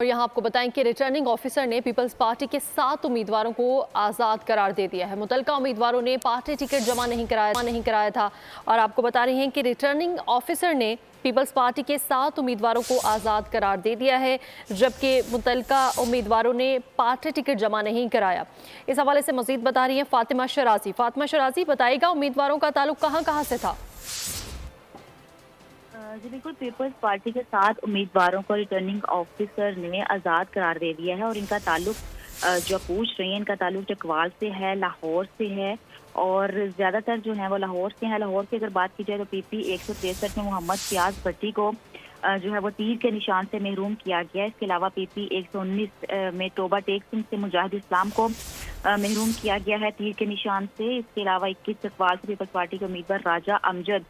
और यहाँ आपको बताएं कि रिटर्निंग ऑफिसर ने पीपल्स पार्टी के 7 उम्मीदवारों को आज़ाद करार दे दिया है। मुतलका उम्मीदवारों ने पार्टी टिकट जमा नहीं कराया था। और आपको बता रहे हैं कि रिटर्निंग ऑफिसर ने पीपल्स पार्टी के 7 उम्मीदवारों को आज़ाद करार दे दिया है, जबकि मुतलका उम्मीदवारों ने पार्टी टिकट जमा नहीं कराया। इस हवाले से मजीद बता रही हैं फातिमा शराजी। फातिमा शराजी, बताइएगा उम्मीदवारों का ताल्लुक कहाँ कहाँ से था? जी बिल्कुल, पीपल्स पार्टी के 7 उम्मीदवारों को रिटर्निंग ऑफिसर ने आज़ाद करार दे दिया है और इनका ताल्लुक जो पूछ रही है, इनका ताल्लुक चकवाल से है, लाहौर से है और ज़्यादातर जो है वो लाहौर से है। लाहौर की अगर बात की जाए तो पीपी 163 में मोहम्मद सियाज भट्टी को जो है वो तीर के निशान से महरूम किया गया है। इसके अलावा पीपी 119 में तोबा टेक सिंह से मुजाहिद इस्लाम को महरूम किया गया है तीर के निशान से। इसके अलावा 21 चकवाल से पीपल्स पार्टी के उम्मीदवार राजा अमजद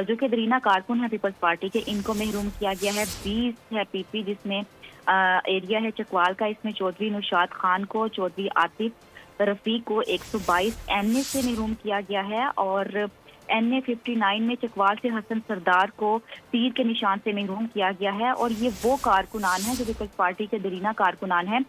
जो कि दरीना कारकुन है पीपल्स पार्टी के, इनको महरूम किया गया है। 20 है पीपी जिसमें एरिया है चकवाल का, इसमें चौधरी नुशाद खान को, चौधरी आतिफ रफीक को 122 एनए से महरूम किया गया है और एनए 59 में चकवाल से हसन सरदार को तीर के निशान से महरूम किया गया है। और ये वो कारकुनान है जो पीपल्स पार्टी के दरीना कारकुनान है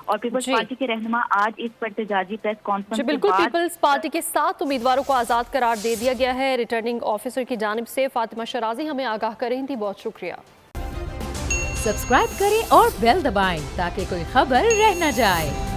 और पीपल्स पार्टी के रहनुमा आज इस पर एहतजाजी प्रेस कॉन्फ्रेंस के बिल्कुल, बाद पीपल्स पार्टी के 7 उम्मीदवारों को आज़ाद करार दे दिया गया है रिटर्निंग ऑफिसर की जानिब से। फातिमा शराजी हमें आगाह कर रही थी, बहुत शुक्रिया। सब्सक्राइब करें और बेल दबाएं ताकि कोई खबर रह न जाए।